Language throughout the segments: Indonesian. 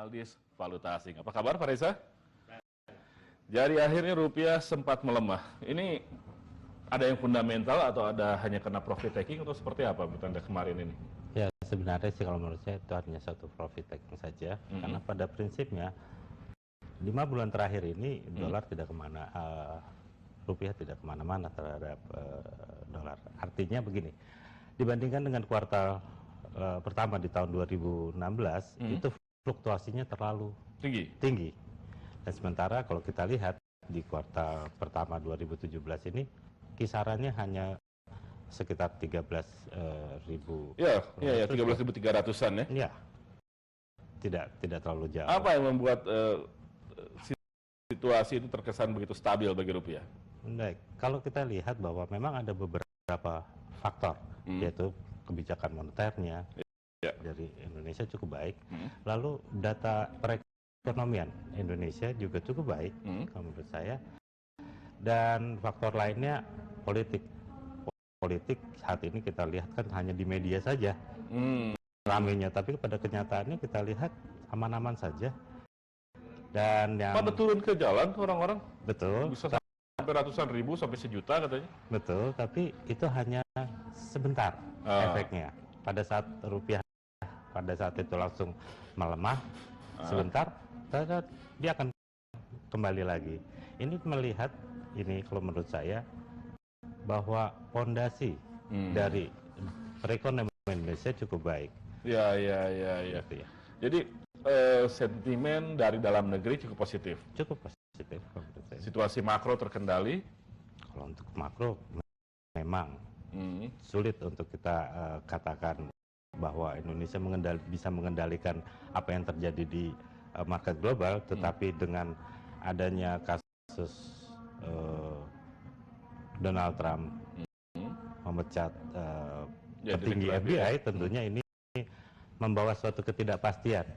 analis valuta asing. Apa kabar Pak Reza? Jadi akhirnya rupiah sempat melemah. Ini ada yang fundamental atau ada hanya kena profit taking atau seperti apa menurut Anda kemarin ini? Ya, sebenarnya sih kalau menurut saya itu hanya satu profit taking saja. Karena pada prinsipnya 5 bulan terakhir ini dolar tidak kemana, rupiah tidak kemana-mana terhadap dolar. Artinya begini, dibandingkan dengan kuartal pertama di tahun 2016 itu fluktuasinya terlalu tinggi. Dan sementara kalau kita lihat di kuartal pertama 2017 ini kisarannya hanya sekitar 13.000. Ya, 13.300-an ya. Ya, tidak terlalu jauh. Apa yang membuat situasi itu terkesan begitu stabil bagi rupiah? Baik, kalau kita lihat bahwa memang ada beberapa faktor, yaitu kebijakan moneternya dari Indonesia cukup baik, lalu data perekonomian Indonesia juga cukup baik, kalau menurut saya, dan faktor lainnya politik. Politik saat ini kita lihat kan hanya di media saja ramainya, tapi pada kenyataannya kita lihat aman-aman saja. Dan yang pada turun ke jalan orang-orang, betul, bisa sampai ratusan ribu sampai sejuta katanya. Betul, tapi itu hanya sebentar efeknya. Pada saat rupiah pada saat itu langsung melemah sebentar, dia akan kembali lagi. Ini melihat ini kalau menurut saya bahwa fondasi dari perekonomian Indonesia cukup baik. Ya. Jadi sentimen dari dalam negeri cukup positif. Cukup positif menurut saya. Situasi makro terkendali. Kalau untuk makro memang sulit untuk kita katakan bahwa Indonesia bisa mengendalikan apa yang terjadi di market global, tetapi dengan adanya kasus Donald Trump memecat petinggi FBI, tentunya ini membawa suatu ketidakpastian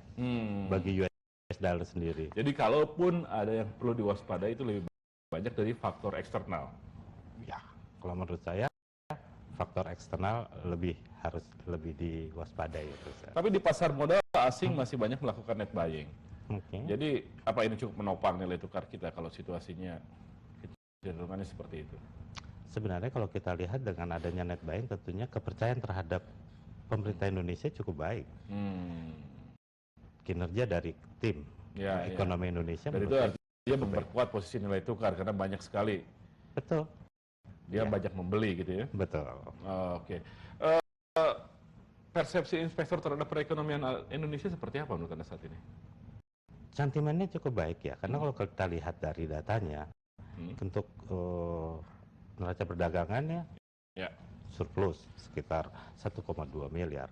bagi US dollar sendiri. Jadi kalaupun ada yang perlu diwaspadai itu lebih banyak dari faktor eksternal. Ya, kalau menurut saya faktor eksternal harus lebih diwaspadai. Tapi di pasar modal asing masih banyak melakukan net buying. Jadi apa ini cukup menopang nilai tukar kita kalau situasinya kecenderungannya seperti itu? Sebenarnya kalau kita lihat dengan adanya net buying, tentunya kepercayaan terhadap pemerintah Indonesia cukup baik. Kinerja dari tim ekonomi Indonesia. Dan itu artinya memperkuat posisi nilai tukar karena banyak sekali. Betul. Dia banyak membeli gitu ya. Betul. Oke. Persepsi investor terhadap perekonomian Indonesia seperti apa menurut Anda saat ini? Sentimennya cukup baik ya, karena kalau kita lihat dari datanya, untuk neraca perdagangannya surplus sekitar 1,2 miliar.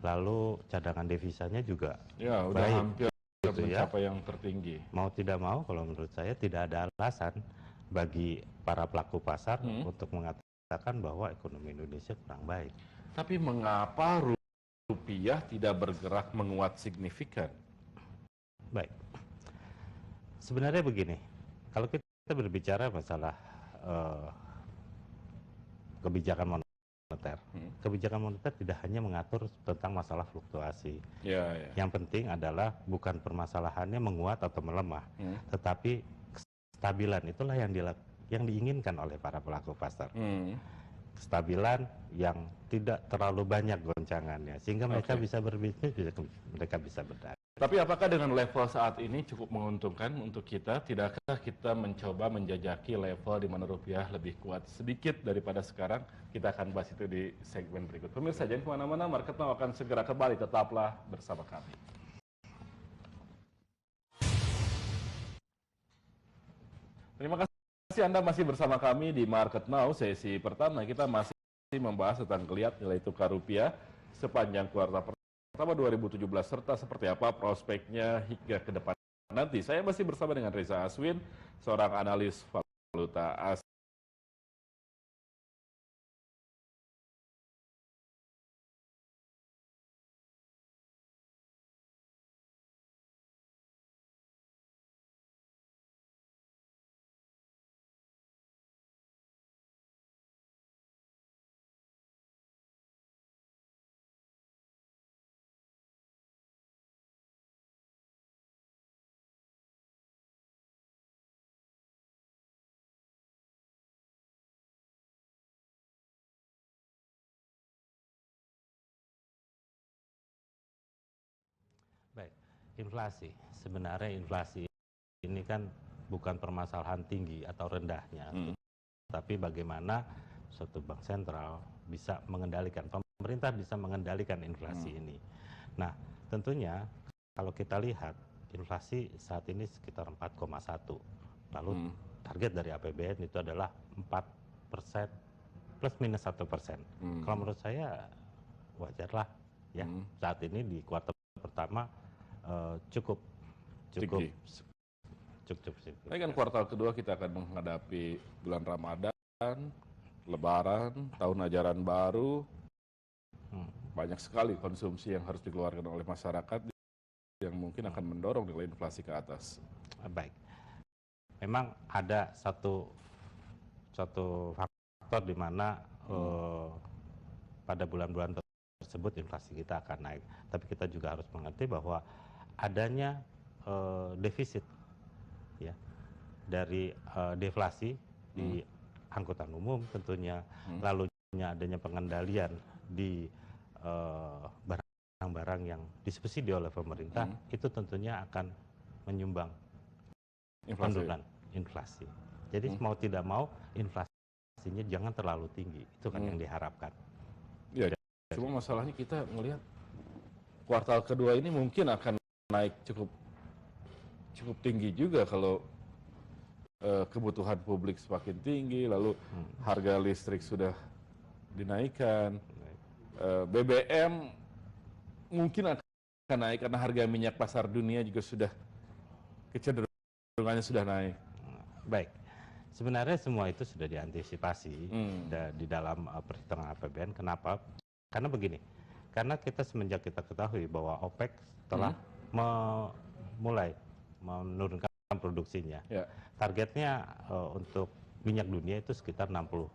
Lalu cadangan devisanya juga udah baik, hampir gitu mencapai yang tertinggi. Mau tidak mau, kalau menurut saya tidak ada alasan bagi para pelaku pasar untuk mengatakan bahwa ekonomi Indonesia kurang baik. Tapi mengapa rupiah tidak bergerak menguat signifikan? Baik, sebenarnya begini, kalau kita berbicara masalah kebijakan moneter, kebijakan moneter tidak hanya mengatur tentang masalah fluktuasi. Yang penting adalah bukan permasalahannya menguat atau melemah, tetapi kestabilan itulah yang diinginkan oleh para pelaku pasar. Kestabilan yang tidak terlalu banyak goncangannya, sehingga mereka bisa berbisnis, mereka bisa berdagang. Tapi apakah dengan level saat ini cukup menguntungkan untuk kita? Tidakkah kita mencoba menjajaki level di mana rupiah lebih kuat sedikit daripada sekarang? Kita akan bahas itu di segmen berikut. Pemirsa, jangan kemana-mana, Market Now akan segera kembali. Tetaplah bersama kami. Terima kasih Anda masih bersama kami di Market Now. Sesi pertama kita masih membahas tentang geliat nilai tukar rupiah sepanjang kuartal pertama 2017 serta seperti apa prospeknya hingga ke depan nanti. Saya masih bersama dengan Reza Aswin, seorang analis valuta asing. Inflasi. Sebenarnya inflasi ini kan bukan permasalahan tinggi atau rendahnya, tapi bagaimana suatu bank sentral bisa mengendalikan, pemerintah bisa mengendalikan inflasi ini. Nah, tentunya kalau kita lihat inflasi saat ini sekitar 4,1. Lalu target dari APBN itu adalah 4% plus minus 1%. Kalau menurut saya wajarlah ya. Saat ini di kuartal pertama cukup Tinggi. Ini kan kuartal kedua kita akan menghadapi bulan Ramadan, Lebaran, tahun ajaran baru. Banyak sekali konsumsi yang harus dikeluarkan oleh masyarakat yang mungkin akan mendorong nilai inflasi ke atas. Baik. Memang ada satu faktor di mana pada bulan-bulan tersebut inflasi kita akan naik. Tapi kita juga harus mengerti bahwa adanya defisit ya dari deflasi di angkutan umum tentunya, lalu adanya pengendalian di barang-barang yang disubsidi oleh pemerintah, itu tentunya akan menyumbang penurunan inflasi. Jadi mau tidak mau inflasinya jangan terlalu tinggi, itu kan yang diharapkan. Ya, cuma masalahnya kita melihat kuartal kedua ini mungkin akan naik cukup tinggi juga kalau kebutuhan publik semakin tinggi, lalu harga listrik sudah dinaikkan, BBM mungkin akan naik karena harga minyak pasar dunia juga sudah kecenderungannya sudah naik. Baik, sebenarnya semua itu sudah diantisipasi di dalam perhitungan APBN. Kenapa? Karena begini, karena semenjak kita ketahui bahwa OPEC telah mulai menurunkan produksinya. Targetnya untuk minyak dunia itu sekitar $60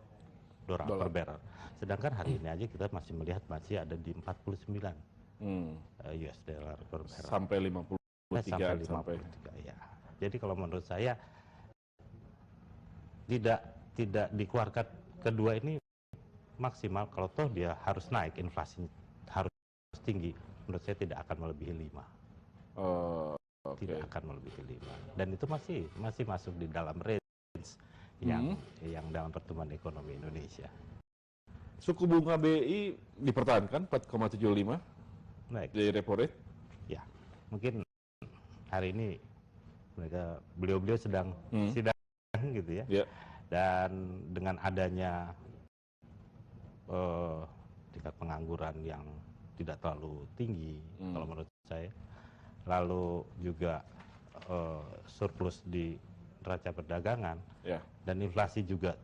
per barrel. Sedangkan hari ini aja kita masih melihat masih ada di 49 US dollar per barrel. Sampai 53. Sampai 53 ya. Jadi kalau menurut saya tidak dikeluarkan kedua ini maksimal, kalau toh dia harus naik, inflasinya harus tinggi, menurut saya tidak akan melebihi 5. Tidak akan melebihi 5. Dan itu masih masuk di dalam range yang dalam pertumbuhan ekonomi Indonesia. Suku bunga BI dipertahankan 4,75 dari repo rate. Ya, mungkin hari ini beliau sedang sidang gitu ya. Dan dengan adanya tingkat pengangguran yang tidak terlalu tinggi kalau menurut saya, lalu juga surplus di neraca perdagangan, dan inflasi juga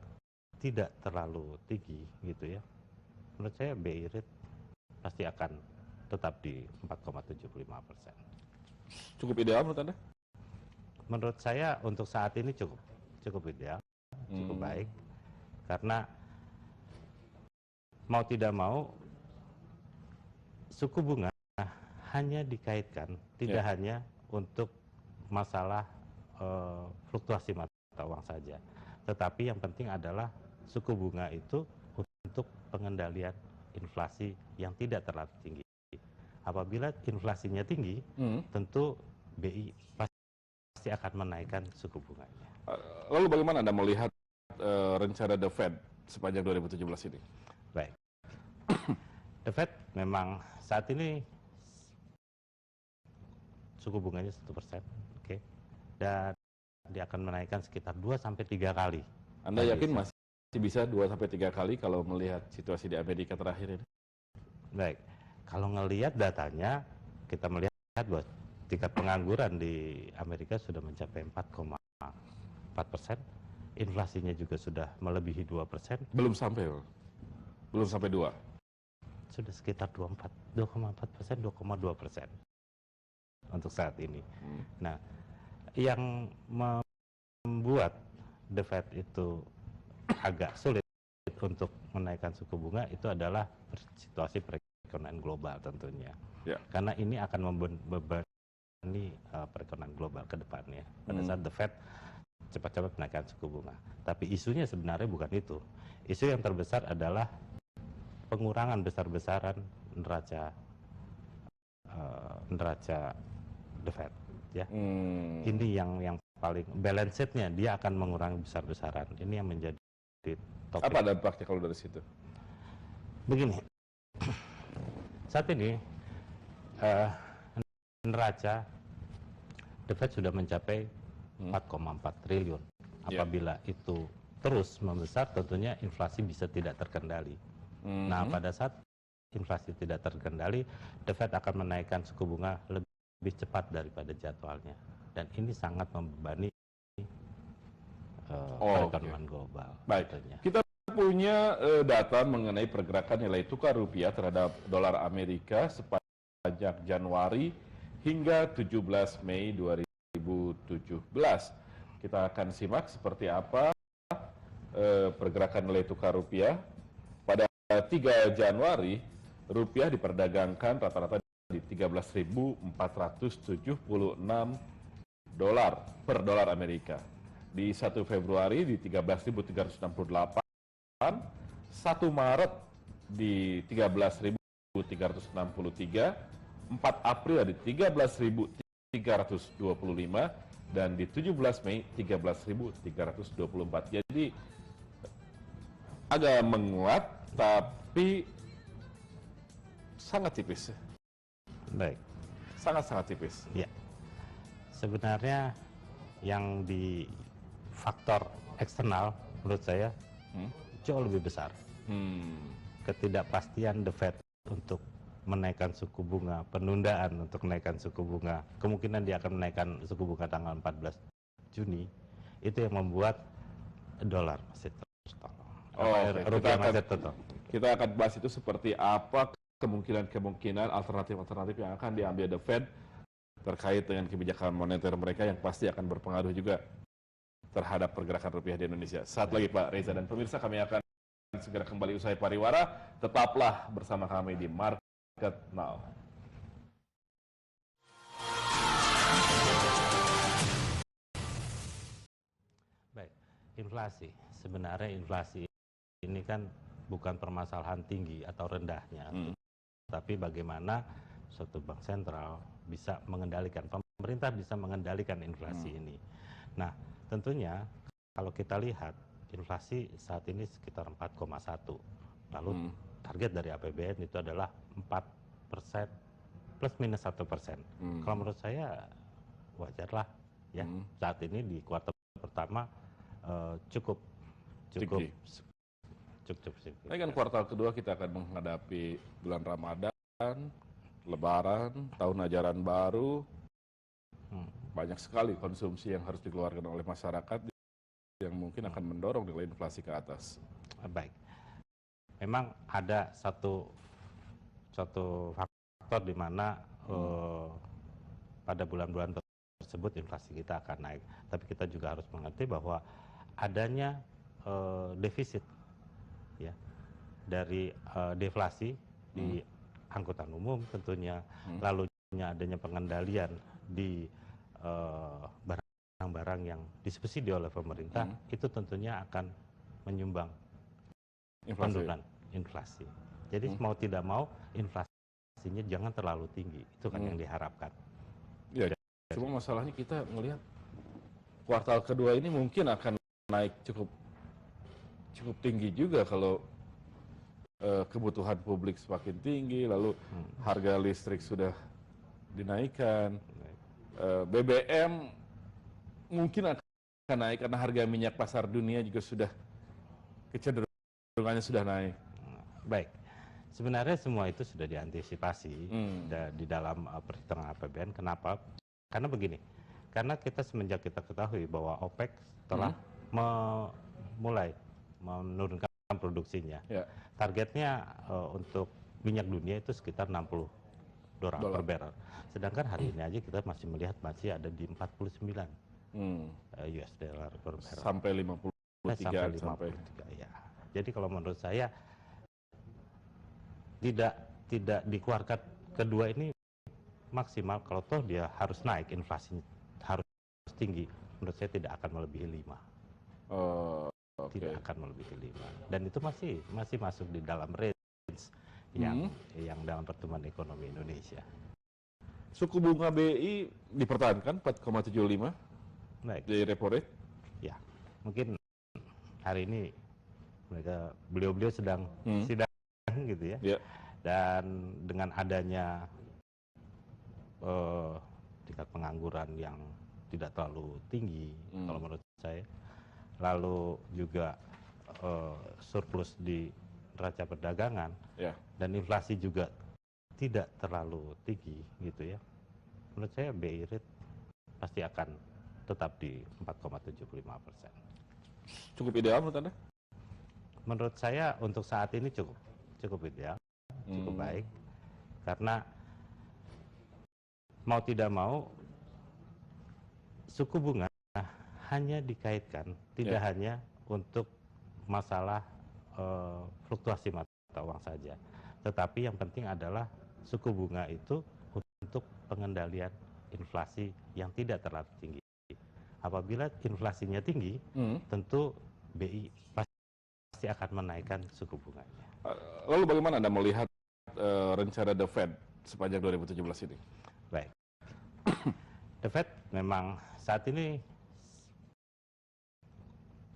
tidak terlalu tinggi gitu ya, menurut saya BI rate pasti akan tetap di 4,75%. Cukup ideal menurut Anda? Menurut saya untuk saat ini cukup ideal, cukup baik, karena mau tidak mau suku bunga hanya dikaitkan, tidak hanya untuk masalah fluktuasi mata uang saja, tetapi yang penting adalah suku bunga itu untuk pengendalian inflasi yang tidak terlalu tinggi. Apabila inflasinya tinggi, tentu BI pasti akan menaikkan suku bunganya. Lalu bagaimana Anda melihat rencana The Fed sepanjang 2017 ini? Baik, The Fed memang saat ini suku bunganya 1%, dan dia akan menaikkan sekitar 2-3 kali. Anda yakin masih bisa 2-3 kali kalau melihat situasi di Amerika terakhir ini? Baik, kalau ngelihat datanya, kita melihat bahwa tingkat pengangguran di Amerika sudah mencapai 4,4%, inflasinya juga sudah melebihi 2%. Belum sampai 2. Sudah sekitar 2,4%, 2,2% untuk saat ini. Nah, yang membuat The Fed itu agak sulit untuk menaikkan suku bunga itu adalah situasi perekonomian global tentunya. Karena ini akan membebani perekonomian global ke depannya. Pada saat The Fed cepat-cepat menaikkan suku bunga. Tapi isunya sebenarnya bukan itu. Isu yang terbesar adalah pengurangan besar-besaran neraca the Fed, ya. Ini yang paling balance sheet-nya dia akan mengurangi besar-besaran. Ini yang menjadi topik. Apa dampaknya kalau dari situ? Begini, saat ini neraca the Fed sudah mencapai 4,4 triliun. Apabila itu terus membesar, tentunya inflasi bisa tidak terkendali. Nah, pada saat inflasi tidak terkendali, the Fed akan menaikkan suku bunga lebih cepat daripada jadwalnya. Dan ini sangat membebani perekonomian global. Baik, tentunya. kita punya data mengenai pergerakan nilai tukar rupiah terhadap dolar Amerika sepanjang Januari hingga 17 Mei 2017. Kita akan simak seperti apa pergerakan nilai tukar rupiah. Pada 3 Januari, rupiah diperdagangkan rata-rata di 13.476 dolar per dolar Amerika. Di 1 Februari di 13.368, 1 Maret di 13.363, 4 April di 13.325, dan di 17 Mei 13.324. Jadi agak menguat, tapi sangat tipis. Baik. Sangat-sangat tipis. Ya. Sebenarnya yang di faktor eksternal menurut saya jauh lebih besar. Ketidakpastian the Fed untuk menaikkan suku bunga, penundaan untuk menaikkan suku bunga, kemungkinan dia akan menaikkan suku bunga tanggal 14 Juni, itu yang membuat dolar masih terus rupiah masih terus. Kita akan bahas itu seperti apa kemungkinan alternatif yang akan diambil the Fed terkait dengan kebijakan moneter mereka yang pasti akan berpengaruh juga terhadap pergerakan rupiah di Indonesia. Saat lagi Pak Reza dan pemirsa, kami akan segera kembali usai pariwara. Tetaplah bersama kami di Market Now. Baik, inflasi. Sebenarnya inflasi ini kan bukan permasalahan tinggi atau rendahnya, tapi bagaimana suatu bank sentral bisa mengendalikan, pemerintah bisa mengendalikan inflasi ini. Nah, tentunya kalau kita lihat inflasi saat ini sekitar 4,1. Lalu target dari APBN itu adalah 4% plus minus 1%. Kalau menurut saya wajarlah ya. Saat ini di kuartal pertama cukup. Ini kan kuartal kedua kita akan menghadapi bulan Ramadan, Lebaran, tahun ajaran baru. Banyak sekali konsumsi yang harus dikeluarkan oleh masyarakat yang mungkin akan mendorong nilai inflasi ke atas. Baik. Memang ada satu faktor di mana pada bulan-bulan tersebut inflasi kita akan naik. Tapi kita juga harus mengerti bahwa adanya defisit ya dari deflasi di angkutan umum tentunya, lalu adanya pengendalian di barang-barang yang disubsidi oleh pemerintah, itu tentunya akan menyumbang penurunan inflasi. Jadi mau tidak mau inflasinya jangan terlalu tinggi, itu kan yang diharapkan. Ya, cuma masalahnya kita melihat kuartal kedua ini mungkin akan naik cukup tinggi juga kalau kebutuhan publik semakin tinggi, lalu harga listrik sudah dinaikkan, BBM mungkin akan naik karena harga minyak pasar dunia juga sudah kecenderungannya sudah naik. Baik, sebenarnya semua itu sudah diantisipasi di dalam perhitungan APBN. Kenapa? Karena begini, karena kita semenjak kita ketahui bahwa OPEC telah mulai menurunkan produksinya. Targetnya untuk minyak dunia itu sekitar $60 per barrel. Sedangkan hari ini aja kita masih melihat masih ada di 49 US dollar per barrel. Sampai 53. Ya. Jadi kalau menurut saya tidak di kuartal kedua ini maksimal, kalau toh dia harus naik, inflasinya harus tinggi, menurut saya tidak akan melebihi 5. Tidak akan melebihi 5. Dan itu masih masuk di dalam range yang dalam pertumbuhan ekonomi Indonesia. Suku bunga BI dipertahankan 4,75 Baik, di repo rate. ya mungkin hari ini beliau-beliau sedang sidang gitu ya. Ya. Dan dengan adanya tingkat pengangguran yang tidak terlalu tinggi kalau menurut saya, lalu juga surplus di neraca perdagangan, Ya. dan inflasi juga tidak terlalu tinggi gitu ya. Menurut saya BI rate pasti akan tetap di 4,75%. Cukup ideal menurut Anda? Menurut saya untuk saat ini cukup ideal, cukup baik, karena mau tidak mau suku bunga hanya dikaitkan, tidak hanya untuk masalah fluktuasi mata uang saja, tetapi yang penting adalah suku bunga itu untuk pengendalian inflasi yang tidak terlalu tinggi. Apabila inflasinya tinggi, tentu BI pasti akan menaikkan suku bunganya. Lalu bagaimana Anda melihat rencana The Fed sepanjang 2017 ini? Baik, The Fed memang saat ini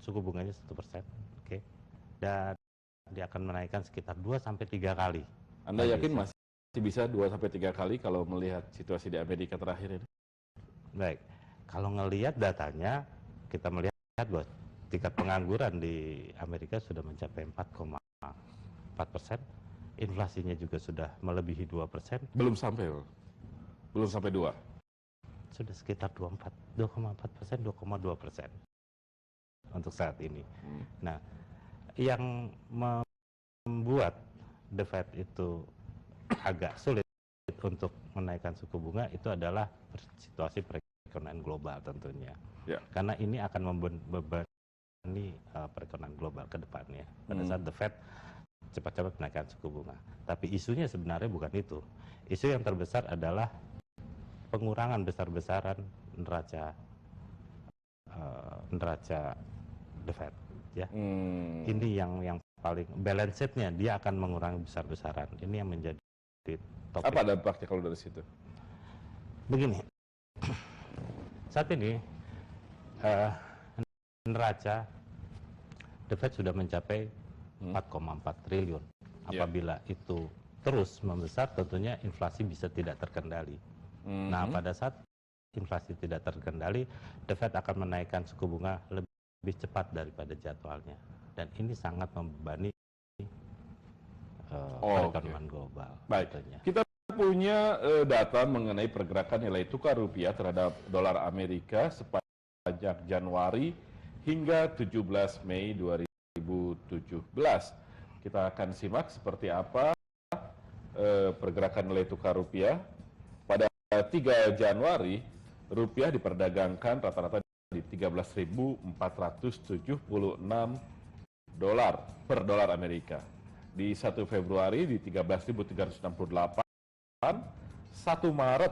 suku bunganya 1%, oke, dan dia akan menaikkan sekitar 2-3 kali. Anda yakin masih bisa 2-3 kali kalau melihat situasi di Amerika terakhir ini? Baik, kalau ngelihat datanya, kita melihat bahwa tingkat pengangguran di Amerika sudah mencapai 4,4%, inflasinya juga sudah melebihi 2%. Belum sampai 2. Sudah sekitar 2,4%, 2,2% untuk saat ini. Nah, yang membuat The Fed itu agak sulit untuk menaikkan suku bunga itu adalah situasi perekonomian global tentunya. Ya. Karena ini akan membebani perekonomian global ke depannya pada saat The Fed cepat-cepat menaikkan suku bunga. Tapi isunya sebenarnya bukan itu. Isu yang terbesar adalah pengurangan besar-besaran neraca The Fed, ya. Ini yang paling balance sheet-nya, dia akan mengurangi besar-besaran. Ini yang menjadi topik. Apa dampaknya kalau dari situ? Begini, saat ini neraca The Fed sudah mencapai 4,4 triliun. Apabila itu terus membesar, tentunya inflasi bisa tidak terkendali. Nah, pada saat inflasi tidak terkendali, The Fed akan menaikkan suku bunga lebih cepat daripada jadwalnya. Dan ini sangat membebani perekonomian global. Baik, tentunya. kita punya data mengenai pergerakan nilai tukar rupiah terhadap dolar Amerika sepanjang Januari hingga 17 Mei 2017. Kita akan simak seperti apa pergerakan nilai tukar rupiah. Pada 3 Januari, rupiah diperdagangkan rata-rata di 13.476 dolar per dolar Amerika. Di 1 Februari di 13.368, 1 Maret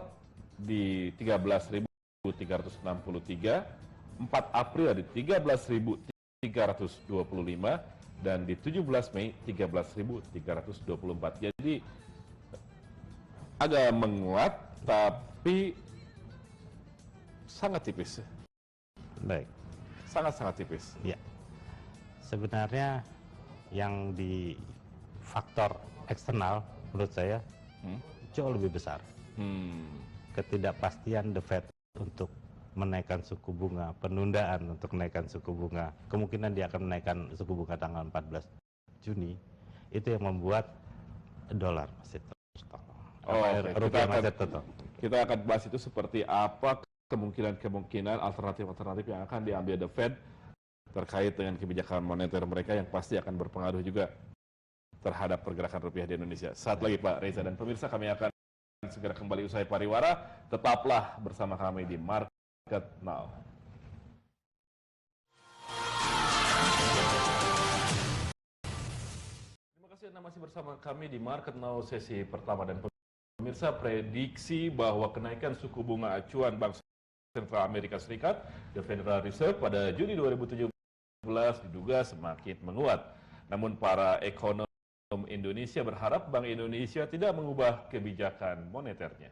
di 13.363, 4 April di 13.325, dan di 17 Mei 13.324. Jadi agak menguat, tapi sangat tipis. Baik. Sangat-sangat tipis. Ya. Sebenarnya yang di faktor eksternal menurut saya jauh lebih besar. Ketidakpastian The Fed untuk menaikkan suku bunga, penundaan untuk menaikkan suku bunga, kemungkinan dia akan menaikkan suku bunga tanggal 14 Juni, itu yang membuat dolar masih tertolong. Rupiah masih tertolong. Kita akan bahas itu seperti apa kemungkinan alternatif yang akan diambil The Fed terkait dengan kebijakan moneter mereka yang pasti akan berpengaruh juga terhadap pergerakan rupiah di Indonesia. Saat lagi Pak Reza dan pemirsa, kami akan segera kembali usai pariwara. Tetaplah bersama kami di Market Now. Terima kasih Anda masih bersama kami di Market Now sesi pertama, dan pemirsa, prediksi bahwa kenaikan suku bunga acuan Bank Sentral Amerika Serikat, The Federal Reserve, pada Juni 2017 diduga semakin menguat. Namun para ekonom Indonesia berharap Bank Indonesia tidak mengubah kebijakan moneternya.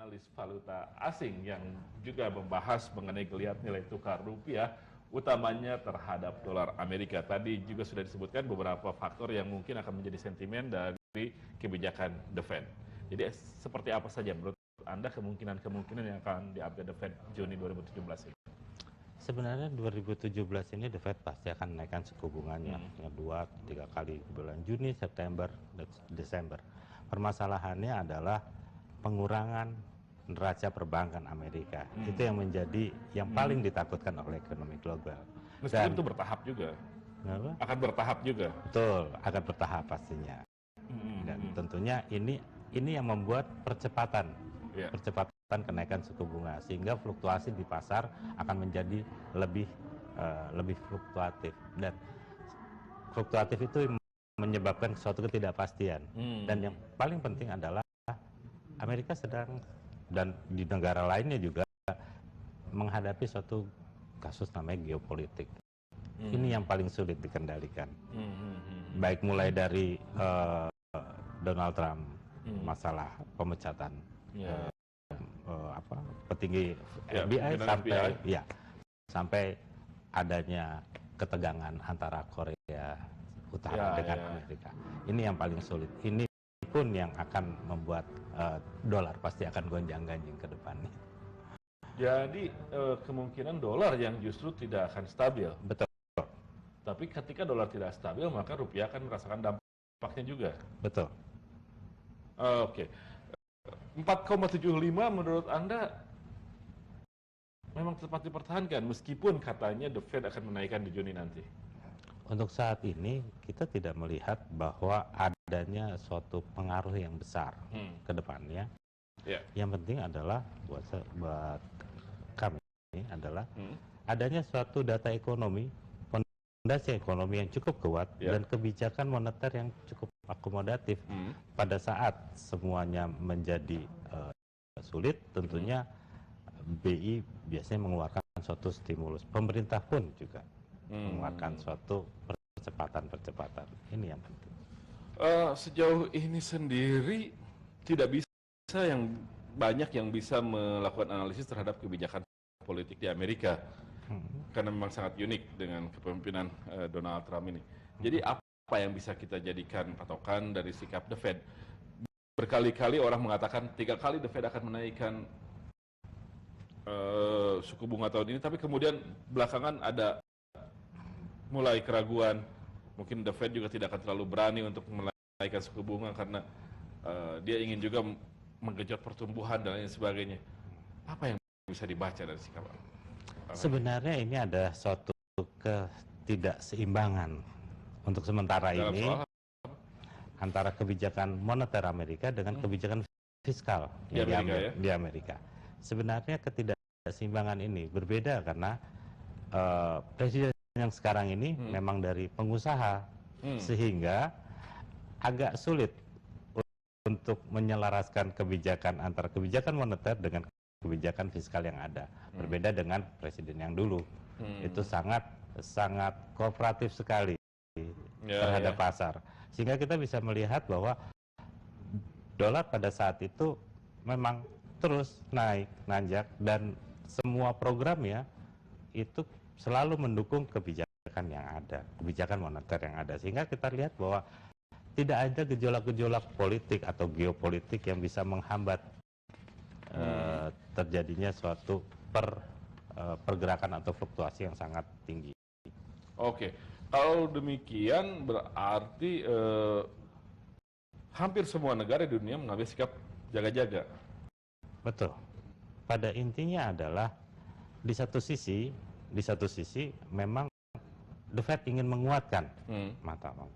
analis valuta asing yang juga membahas mengenai geliat nilai tukar rupiah, utamanya terhadap dolar Amerika. Tadi juga sudah disebutkan beberapa faktor yang mungkin akan menjadi sentimen dari kebijakan The Fed. Jadi seperti apa saja menurut Anda kemungkinan yang akan diambil The Fed Juni 2017 ini? Sebenarnya 2017 ini The Fed pasti akan menaikkan suku bunganya 2-3 kali di bulan Juni, September, dan Desember. Permasalahannya adalah pengurangan neraca perbankan Amerika. Itu yang menjadi yang paling ditakutkan oleh ekonomi global. Meskipun itu bertahap juga. Kenapa? Akan bertahap juga. Betul, akan bertahap pastinya. Dan tentunya ini yang membuat percepatan kenaikan suku bunga, sehingga fluktuasi di pasar akan menjadi lebih fluktuatif, dan fluktuatif itu menyebabkan suatu ketidakpastian. Dan yang paling penting adalah Amerika sedang, dan di negara lainnya juga, menghadapi suatu kasus namanya geopolitik. Ini yang paling sulit dikendalikan. Baik mulai dari Donald Trump, masalah pemecatan petinggi FBI sampai adanya ketegangan antara Korea Utara dengan Amerika. Ini yang paling sulit. Ini pun yang akan membuat dolar pasti akan gonjang-ganjing ke depannya. Jadi kemungkinan dolar yang justru tidak akan stabil. Betul. Tapi ketika dolar tidak stabil, maka rupiah akan merasakan dampaknya juga. Betul. Oke. 4,75 menurut Anda memang tepat dipertahankan meskipun katanya The Fed akan menaikkan di Juni nanti? Untuk saat ini kita tidak melihat bahwa adanya suatu pengaruh yang besar ke depannya. Yang penting adalah buat kami adalah adanya suatu data ekonomi, fondasi ekonomi yang cukup kuat dan kebijakan moneter yang cukup akomodatif. Pada saat semuanya menjadi sulit, tentunya BI biasanya mengeluarkan suatu stimulus. Pemerintah pun juga mengeluarkan suatu percepatan. Ini yang penting. Sejauh ini sendiri tidak bisa banyak yang bisa melakukan analisis terhadap kebijakan politik di Amerika. Karena memang sangat unik dengan kepemimpinan Donald Trump ini. Jadi apa yang bisa kita jadikan patokan dari sikap The Fed? Berkali-kali orang mengatakan 3 kali The Fed akan menaikkan suku bunga tahun ini, tapi kemudian belakangan ada mulai keraguan. Mungkin The Fed juga tidak akan terlalu berani untuk menaikkan suku bunga karena dia ingin juga menggenjot pertumbuhan dan lain sebagainya. Apa yang bisa dibaca dari sikap? Sebenarnya ini ada suatu ketidakseimbangan untuk sementara ini antara kebijakan moneter Amerika dengan kebijakan fiskal di Amerika. Sebenarnya ketidakseimbangan ini berbeda karena presiden yang sekarang ini memang dari pengusaha, sehingga agak sulit untuk menyelaraskan kebijakan antara kebijakan moneter dengan kebijakan fiskal yang ada. Berbeda dengan presiden yang dulu. Itu sangat kooperatif sekali terhadap pasar. Sehingga kita bisa melihat bahwa dolar pada saat itu memang terus naik, nanjak, dan semua programnya itu selalu mendukung kebijakan yang ada, kebijakan moneter yang ada. Sehingga kita lihat bahwa tidak ada gejolak-gejolak politik atau geopolitik yang bisa menghambat terjadinya suatu pergerakan atau fluktuasi yang sangat tinggi. Oke, kalau demikian berarti hampir semua negara di dunia mengambil sikap jaga-jaga. Betul. Pada intinya adalah di satu sisi memang The Fed ingin menguatkan mata uang.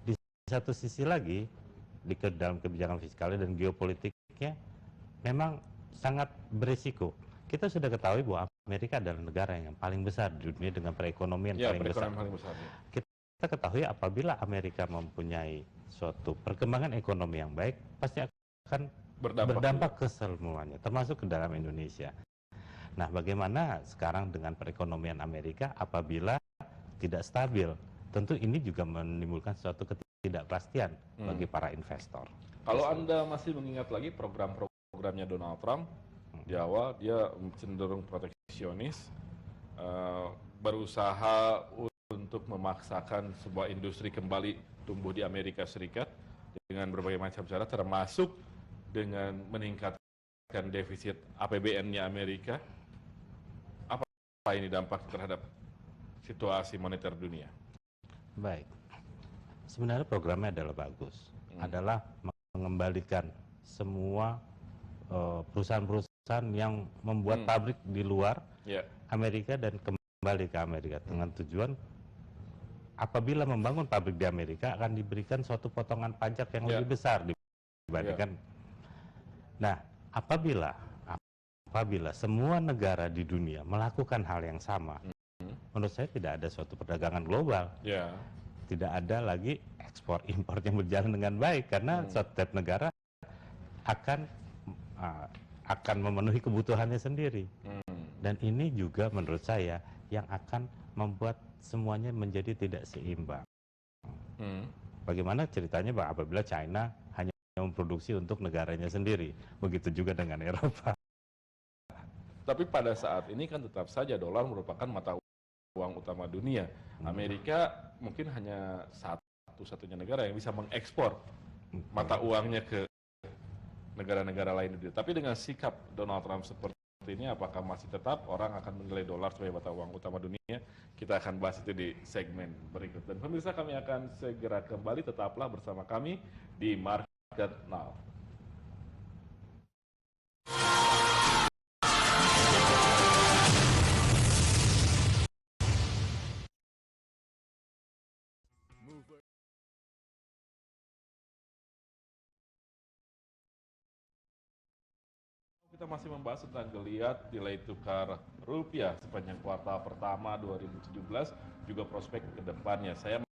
Di satu sisi lagi dalam kebijakan fiskalnya dan geopolitiknya memang sangat berisiko. Kita sudah ketahui bahwa Amerika adalah negara yang paling besar di dunia dengan perekonomian paling besar. Kita ketahui apabila Amerika mempunyai suatu perkembangan ekonomi yang baik, pasti akan berdampak ke semuanya, termasuk ke dalam Indonesia. Nah, bagaimana sekarang dengan perekonomian Amerika apabila tidak stabil? Tentu ini juga menimbulkan suatu ketidakpastian bagi para investor. Kalau Anda masih mengingat lagi program-program programnya Donald Trump. Di awal dia cenderung proteksionis, berusaha untuk memaksakan sebuah industri kembali tumbuh di Amerika Serikat dengan berbagai macam cara, termasuk dengan meningkatkan defisit APBN-nya Amerika. Apa ini dampak terhadap situasi moneter dunia? Baik, sebenarnya programnya adalah bagus, adalah mengembalikan semua perusahaan-perusahaan yang membuat pabrik di luar Amerika dan kembali ke Amerika dengan tujuan apabila membangun pabrik di Amerika akan diberikan suatu potongan pajak yang lebih besar dibandingkan. Nah, apabila semua negara di dunia melakukan hal yang sama, menurut saya tidak ada suatu perdagangan global. Tidak ada lagi ekspor impor yang berjalan dengan baik karena setiap negara akan memenuhi kebutuhannya sendiri. Dan ini juga menurut saya yang akan membuat semuanya menjadi tidak seimbang. Bagaimana ceritanya Pak apabila China hanya memproduksi untuk negaranya sendiri, begitu juga dengan Eropa. Tapi pada saat ini kan tetap saja dolar merupakan mata uang utama dunia. Amerika mungkin hanya satu-satunya negara yang bisa mengekspor mata uangnya ke negara-negara lain. Tapi dengan sikap Donald Trump seperti ini, apakah masih tetap orang akan menilai dolar sebagai mata uang utama dunia? Kita akan bahas itu di segmen berikut. Dan pemirsa, kami akan segera kembali, tetaplah bersama kami di Market Now. Kita masih membahas tentang geliat nilai tukar rupiah sepanjang kuartal pertama 2017, juga prospek ke depannya. Saya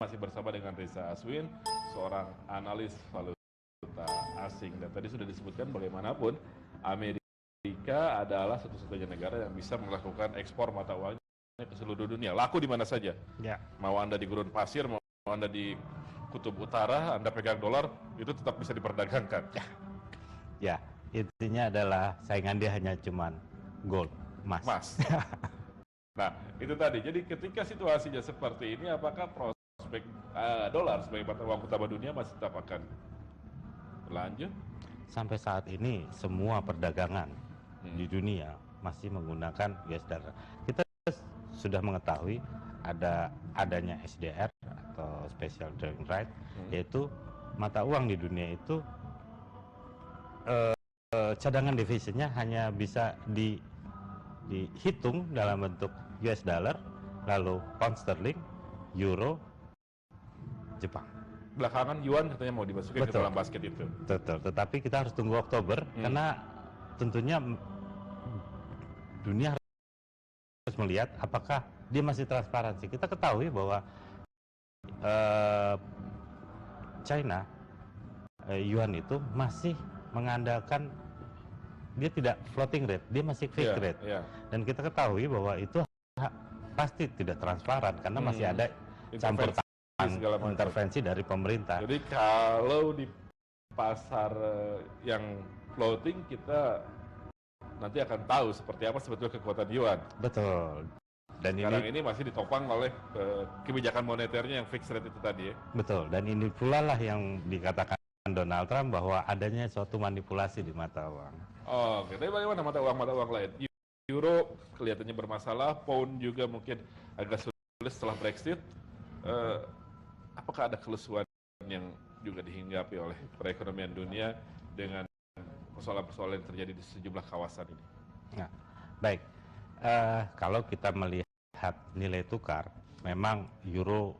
masih bersama dengan Reza Aswin, seorang analis valuta asing. Dan tadi sudah disebutkan bagaimanapun Amerika adalah satu-satunya negara yang bisa melakukan ekspor mata uangnya ke seluruh dunia. Laku di mana saja. Mau Anda di gurun pasir, mau Anda di kutub utara, Anda pegang dolar, itu tetap bisa diperdagangkan. Ya. Intinya adalah saingan dia hanya cuman gold, emas. Nah, itu tadi. Jadi ketika situasinya seperti ini, apakah prospek dolar sebagai mata uang utama dunia masih tetap akan berlanjut? Sampai saat ini semua perdagangan di dunia masih menggunakan US dollar. Kita sudah mengetahui adanya SDR atau Special Drawing Right, yaitu mata uang di dunia itu cadangan devisinya hanya bisa dihitung dalam bentuk US dollar, lalu pound sterling, euro, Jepang. Belakangan yuan katanya mau dimasukin ke dalam basket itu. Betul, tetapi kita harus tunggu Oktober karena tentunya dunia harus melihat apakah dia masih transparansi. Kita ketahui bahwa China yuan itu masih mengandalkan, dia tidak floating rate, dia masih fixed rate. Dan kita ketahui bahwa itu pasti tidak transparan karena masih ada campur tangan intervensi dari pemerintah. Jadi kalau di pasar yang floating, kita nanti akan tahu seperti apa sebetulnya kekuatan yuan. Betul. Dan sekarang ini masih ditopang oleh kebijakan moneternya yang fixed rate itu tadi ya. Betul, dan ini pula lah yang dikatakan Donald Trump bahwa adanya suatu manipulasi di mata uang. Oke, tapi bagaimana mata uang lain? Euro kelihatannya bermasalah, pound juga mungkin agak sulit setelah Brexit. Apakah ada kelusuan yang juga dihinggapi oleh perekonomian dunia dengan persoalan-persoalan yang terjadi di sejumlah kawasan ini? Nah, baik, kalau kita melihat nilai tukar, memang euro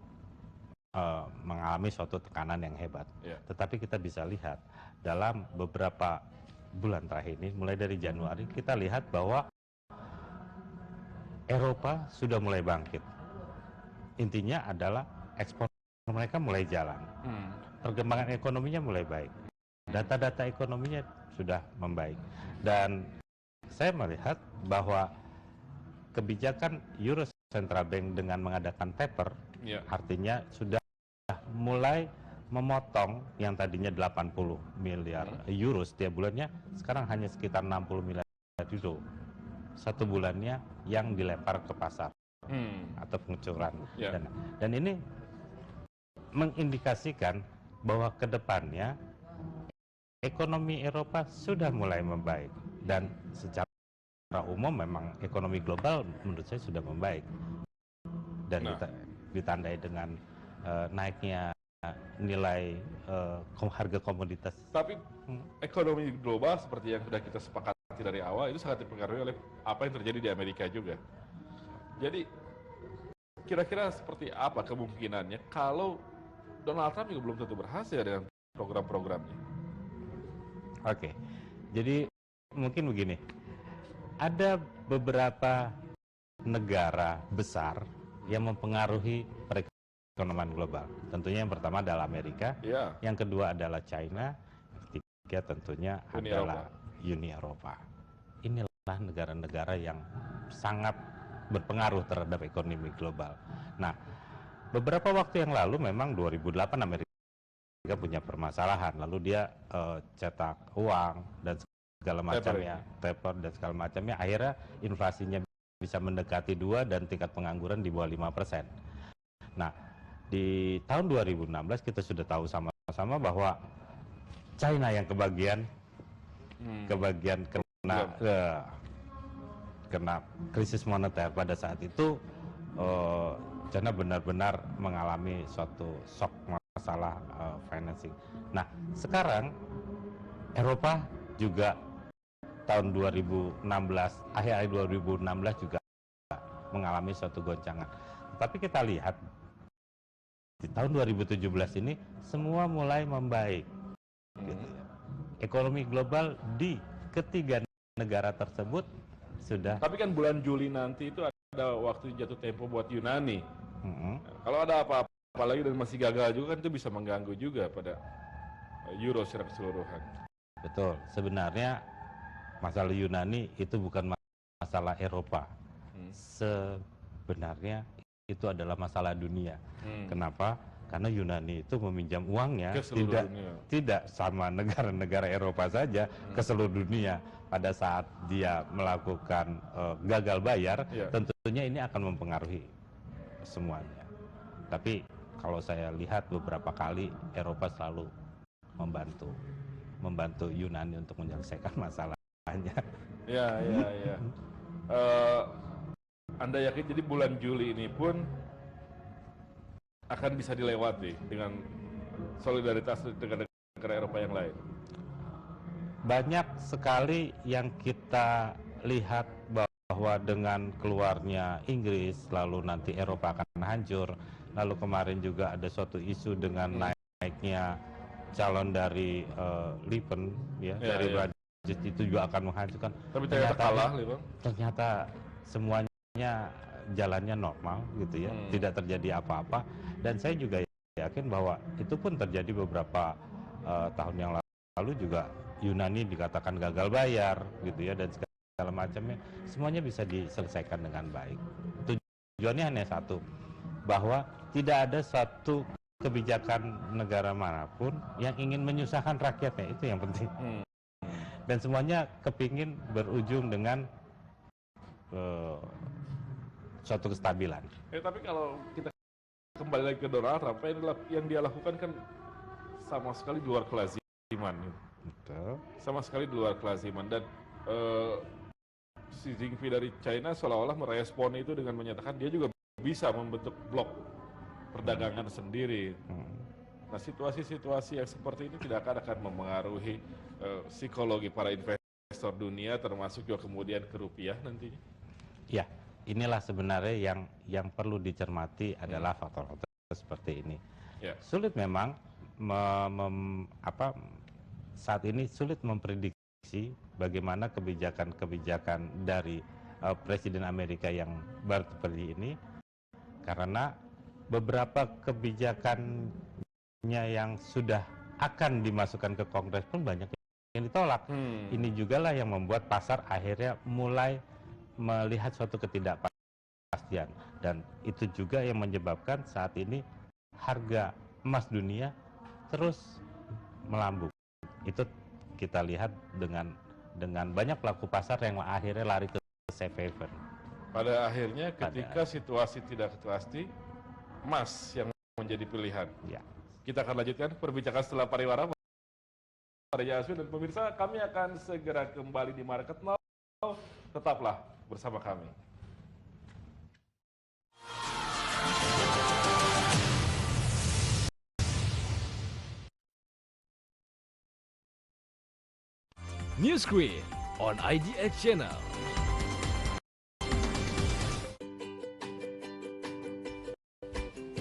mengalami suatu tekanan yang hebat. Tetapi kita bisa lihat dalam beberapa bulan terakhir ini, mulai dari Januari, kita lihat bahwa Eropa sudah mulai bangkit. Intinya adalah ekspor mereka mulai jalan. Perkembangan ekonominya mulai baik. Data-data ekonominya sudah membaik. Dan saya melihat bahwa kebijakan Euro Central Bank dengan mengadakan taper, artinya sudah mulai memotong yang tadinya 80 miliar euro setiap bulannya, sekarang hanya sekitar 60 miliar euro satu bulannya yang dilempar ke pasar atau pengucuran dana. Dan ini mengindikasikan bahwa ke depannya ekonomi Eropa sudah mulai membaik, dan secara umum memang ekonomi global menurut saya sudah membaik, dan ditandai dengan naiknya nilai harga komoditas. Tapi ekonomi global seperti yang sudah kita sepakati dari awal itu sangat dipengaruhi oleh apa yang terjadi di Amerika juga. Jadi kira-kira seperti apa kemungkinannya kalau Donald Trump juga belum tentu berhasil dengan program-programnya? Oke, jadi mungkin begini, ada beberapa negara besar yang mempengaruhi perekonomian global. Tentunya yang pertama adalah Amerika, yang kedua adalah China, yang ketiga tentunya adalah Uni Eropa. Inilah negara-negara yang sangat berpengaruh terhadap ekonomi global. Nah, beberapa waktu yang lalu memang 2008 Amerika punya permasalahan, lalu dia cetak uang dan segala macamnya, taper dan segala macamnya, akhirnya inflasinya bisa mendekati 2 dan tingkat pengangguran di bawah 5%. Nah, di tahun 2016 kita sudah tahu sama-sama bahwa China yang kebagian kena krisis moneter pada saat itu. China benar-benar mengalami suatu shock masalah financing. Nah, sekarang Eropa juga tahun 2016, akhir 2016 juga mengalami suatu goncangan. Tapi kita lihat di tahun 2017 ini semua mulai membaik. Gitu ya. Ekonomi global di ketiga negara tersebut sudah. Tapi kan bulan Juli nanti itu ada waktu jatuh tempo buat Yunani. Kalau ada apa-apa lagi dan masih gagal juga kan itu bisa mengganggu juga pada euro secara keseluruhan. Betul, sebenarnya masalah Yunani itu bukan masalah Eropa. Sebenarnya itu adalah masalah dunia. Kenapa? Karena Yunani itu meminjam uangnya tidak sama negara-negara Eropa saja, ke seluruh dunia. Pada saat dia melakukan gagal bayar, tentunya ini akan mempengaruhi semuanya. Tapi kalau saya lihat beberapa kali Eropa selalu membantu Yunani untuk menyelesaikan masalahnya. Ya. Anda yakin jadi bulan Juli ini pun akan bisa dilewati dengan solidaritas dengan negara Eropa yang lain? Banyak sekali yang kita lihat bahwa dengan keluarnya Inggris, lalu nanti Eropa akan hancur. Lalu kemarin juga ada suatu isu dengan naiknya calon dari Le Pen, dari Brexit itu juga akan menghancurkan. Tapi ternyata kalah, ternyata semuanya jalannya normal gitu ya, tidak terjadi apa-apa. Dan saya juga yakin bahwa itu pun terjadi beberapa tahun yang lalu juga. Yunani dikatakan gagal bayar gitu ya, dan segala macamnya, semuanya bisa diselesaikan dengan baik. Tujuannya hanya satu, bahwa tidak ada suatu kebijakan negara manapun yang ingin menyusahkan rakyatnya, itu yang penting. Dan semuanya kepingin berujung dengan suatu kestabilan. Tapi kalau kita kembali lagi ke Donald Trump, yang dia lakukan kan sama sekali di luar kelaziman. Betul. Sama sekali di luar kelaziman, dan Xi Jinping dari China seolah-olah merespon itu dengan menyatakan dia juga bisa membentuk blok perdagangan sendiri. Nah, situasi-situasi yang seperti ini tidak akan mempengaruhi psikologi para investor dunia, termasuk juga kemudian ke rupiah nantinya? Ya, inilah sebenarnya yang perlu dicermati adalah faktor-faktor seperti ini. Sulit memang saat ini sulit memprediksi bagaimana kebijakan-kebijakan dari Presiden Amerika yang baru seperti ini, karena beberapa kebijakannya yang sudah akan dimasukkan ke Kongres pun banyak yang ditolak. Ini juga lah yang membuat pasar akhirnya mulai melihat suatu ketidakpastian, dan itu juga yang menyebabkan saat ini harga emas dunia terus melambung. Itu kita lihat dengan banyak pelaku pasar yang akhirnya lari ke safe haven. Pada akhirnya ketika situasi tidak pasti, emas yang menjadi pilihan. Ya. Kita akan lanjutkan perbincangan setelah pariwara. Raja Aswin dan pemirsa, kami akan segera kembali di Market Now. Tetaplah bersama kami. News Screen on IDX Channel.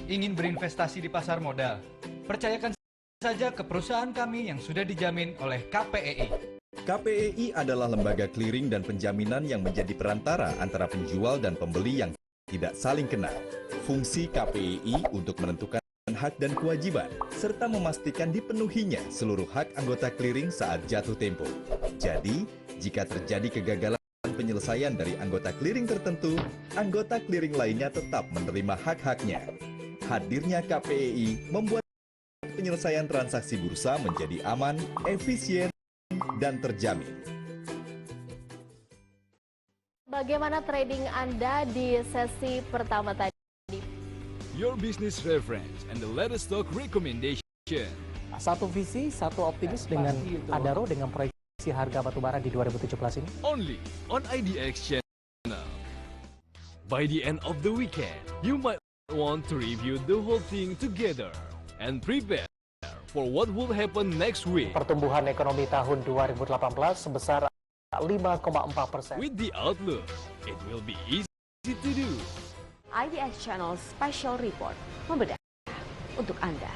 Ingin berinvestasi di pasar modal? Percayakan saja ke perusahaan kami yang sudah dijamin oleh KPEI. KPEI adalah lembaga clearing dan penjaminan yang menjadi perantara antara penjual dan pembeli yang tidak saling kenal. Fungsi KPEI untuk menentukan hak dan kewajiban, serta memastikan dipenuhinya seluruh hak anggota clearing saat jatuh tempo. Jadi, jika terjadi kegagalan penyelesaian dari anggota clearing tertentu, anggota clearing lainnya tetap menerima hak-haknya. Hadirnya KPEI membuat penyelesaian transaksi bursa menjadi aman, efisien, dan terjamin. Bagaimana trading Anda di sesi pertama tadi? Your business reference and the latest stock recommendation. Satu visi, satu optimis dengan Adaro dengan proyeksi harga batubara di 2017 ini. Only on IDX Channel. By the end of the weekend, you might want to review the whole thing together and prepare for what will happen next week. Pertumbuhan ekonomi tahun 2018 sebesar 5,4%. With the outlook, it will be easy to do. IDX Channel Special Report membedah untuk Anda.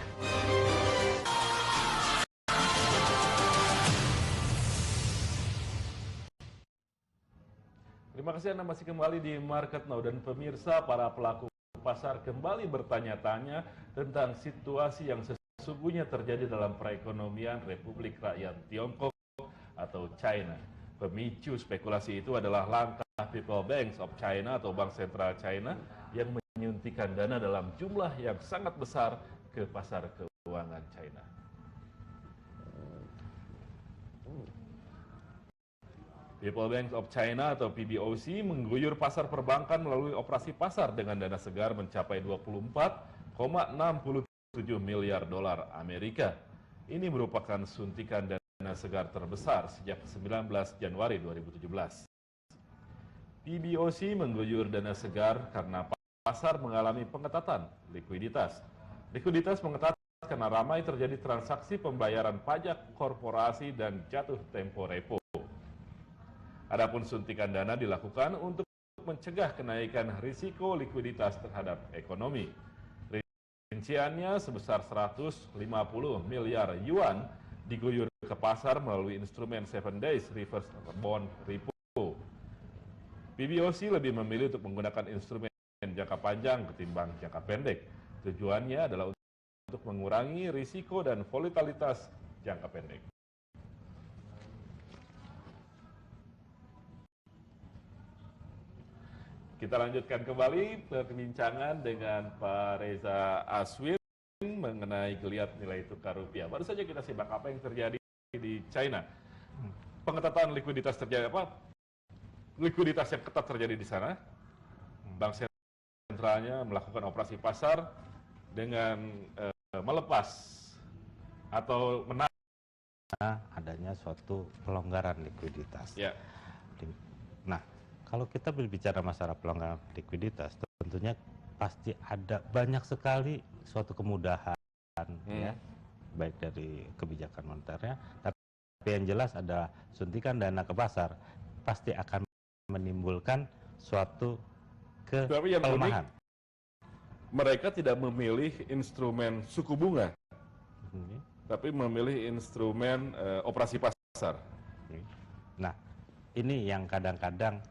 Terima kasih Anda masih kembali di Market Now, dan pemirsa, para pelaku pasar kembali bertanya-tanya tentang situasi yang sesungguhnya terjadi dalam perekonomian Republik Rakyat Tiongkok atau China. Pemicu spekulasi itu adalah langkah People Bank of China atau Bank Sentral China yang menyuntikkan dana dalam jumlah yang sangat besar ke pasar keuangan China. People Bank of China atau PBOC mengguyur pasar perbankan melalui operasi pasar dengan dana segar mencapai 24,67 miliar dolar Amerika. Ini merupakan suntikan dana segar terbesar sejak 19 Januari 2017. PBOC mengguyur dana segar karena pasar mengalami pengetatan likuiditas. Likuiditas mengetat karena ramai terjadi transaksi pembayaran pajak korporasi dan jatuh tempo repo. Adapun suntikan dana dilakukan untuk mencegah kenaikan risiko likuiditas terhadap ekonomi. Rinciannya sebesar 150 miliar yuan diguyur ke pasar melalui instrumen 7 days reverse bond repo. PBOC lebih memilih untuk menggunakan instrumen jangka panjang ketimbang jangka pendek. Tujuannya adalah untuk mengurangi risiko dan volatilitas jangka pendek. Kita lanjutkan kembali perbincangan dengan Pak Reza Aswin mengenai geliat nilai tukar rupiah. Baru saja kita simak apa yang terjadi di China. Pengetatan likuiditas terjadi apa? Likuiditas yang ketat terjadi di sana. Bank sentralnya melakukan operasi pasar dengan melepas atau menahan adanya suatu pelonggaran likuiditas. Ya. Nah, kalau kita berbicara masalah pelonggaran likuiditas, tentunya pasti ada banyak sekali suatu kemudahan, ya, baik dari kebijakan moneternya, tapi yang jelas ada suntikan dana ke pasar, pasti akan menimbulkan suatu kelemahan. Mereka tidak memilih instrumen suku bunga, tapi memilih instrumen operasi pasar. Nah, ini yang kadang-kadang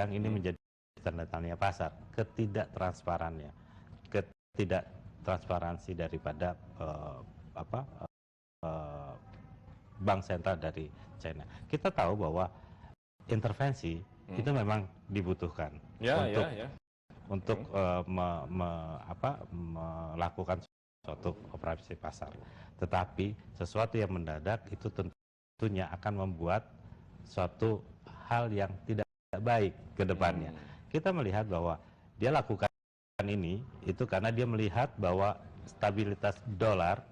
ini menjadi tanda tanya pasar, ketidaktransparansi daripada bank sentral dari China. Kita tahu bahwa intervensi itu memang dibutuhkan untuk melakukan suatu operasi pasar. Tetapi sesuatu yang mendadak itu tentunya akan membuat suatu hal yang tidak baik ke depannya. Kita melihat bahwa dia lakukan ini itu karena dia melihat bahwa stabilitas dolar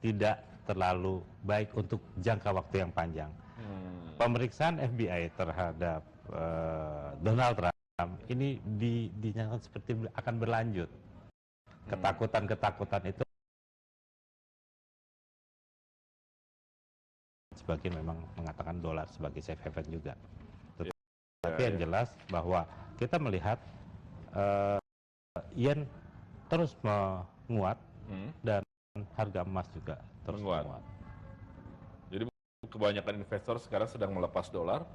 tidak terlalu baik untuk jangka waktu yang panjang. Pemeriksaan FBI terhadap Donald Trump ini dinyatakan seperti akan berlanjut. Ketakutan-ketakutan itu sebagian memang mengatakan dolar sebagai safe haven juga. Tapi yang jelas bahwa kita melihat yen terus menguat dan harga emas juga terus menguat. Jadi kebanyakan investor sekarang sedang melepas dolar,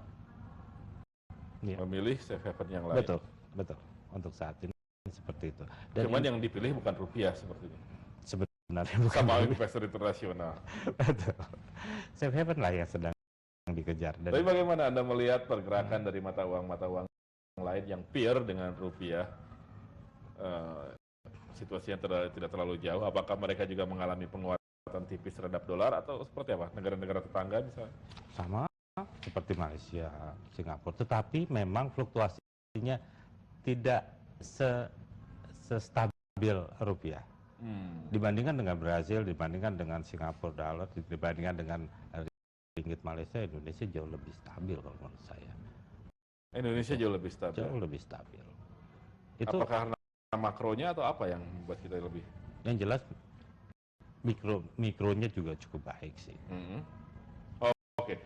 memilih safe haven yang lain. Betul. Untuk saat ini seperti itu. Dan cuman yang dipilih bukan rupiah seperti itu. Sebenarnya bukan sama investor internasional. Betul. Safe haven lah yang sedang dikejar. Tapi bagaimana Anda melihat pergerakan dari mata uang lain yang peer dengan rupiah? Situasinya tidak terlalu jauh. Apakah mereka juga mengalami penguatan tipis terhadap dolar atau seperti apa? Negara-negara tetangga misalnya? Sama seperti Malaysia, Singapura. Tetapi memang fluktuasinya tidak sestabil rupiah. Dibandingkan dengan Brazil, dibandingkan dengan Singapura dollar, dibandingkan dengan ringgit Malaysia, Indonesia jauh lebih stabil kalau menurut saya. Indonesia jauh lebih stabil. Jauh lebih stabil. Itu apakah karena makronya atau apa yang membuat kita lebih? Yang jelas mikronya juga cukup baik sih. Oke.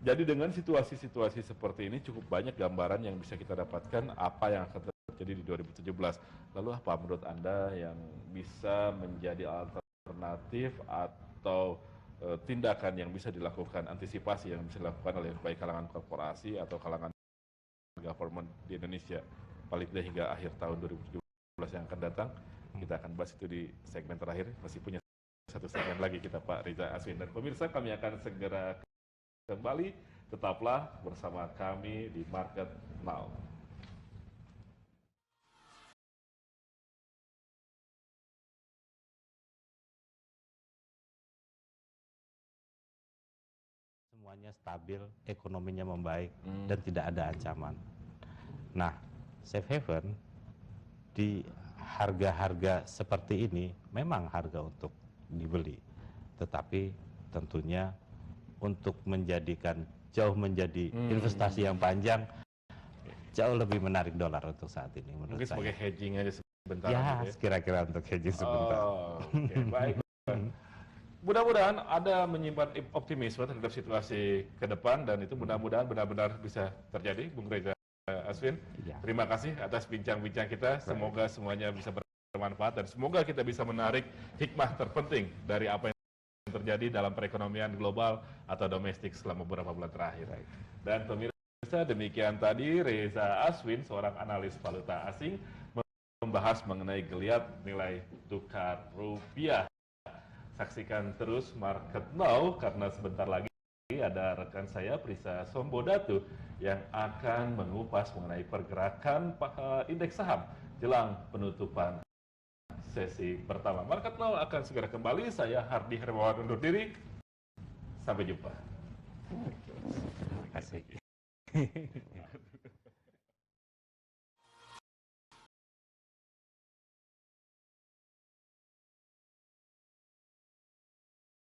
Jadi dengan situasi-situasi seperti ini cukup banyak gambaran yang bisa kita dapatkan apa yang akan terjadi di 2017. Lalu apa menurut Anda yang bisa menjadi alternatif atau tindakan yang bisa dilakukan, antisipasi yang bisa dilakukan oleh baik kalangan korporasi atau kalangan government di Indonesia paling tidak hingga akhir tahun 2017 yang akan datang? Kita akan bahas itu di segmen terakhir. Masih punya satu segmen lagi kita Pak Reza Aswin dan pemirsa, kami akan segera kembali. Tetaplah bersama kami di Market Now. Semuanya stabil, ekonominya membaik, dan tidak ada ancaman. Nah, safe haven di harga-harga seperti ini memang harga untuk dibeli, tetapi tentunya untuk jauh menjadi investasi yang panjang, jauh lebih menarik dolar untuk saat ini menurut mungkin saya. Sebagai hedging aja sebentar. Ya, kira-kira untuk hedging sebentar. Oke, baik. Mudah-mudahan Anda menyimpan optimisme terhadap situasi ke depan dan itu mudah-mudahan benar-benar bisa terjadi, Bung Reza Aswin. Ya. Terima kasih atas bincang-bincang kita. Semoga semuanya bisa bermanfaat dan semoga kita bisa menarik hikmah terpenting dari apa yang terjadi dalam perekonomian global atau domestik selama beberapa bulan terakhir. Dan pemirsa, demikian tadi Reza Aswin, seorang analis valuta asing, membahas mengenai geliat nilai tukar rupiah. Saksikan terus Market Now karena sebentar lagi ada rekan saya Prisa Sombodatu yang akan mengupas mengenai pergerakan indeks saham jelang penutupan sesi pertama. Market Now akan segera kembali. Saya Hardi Hermawan undur diri. Sampai jumpa. Terima kasih.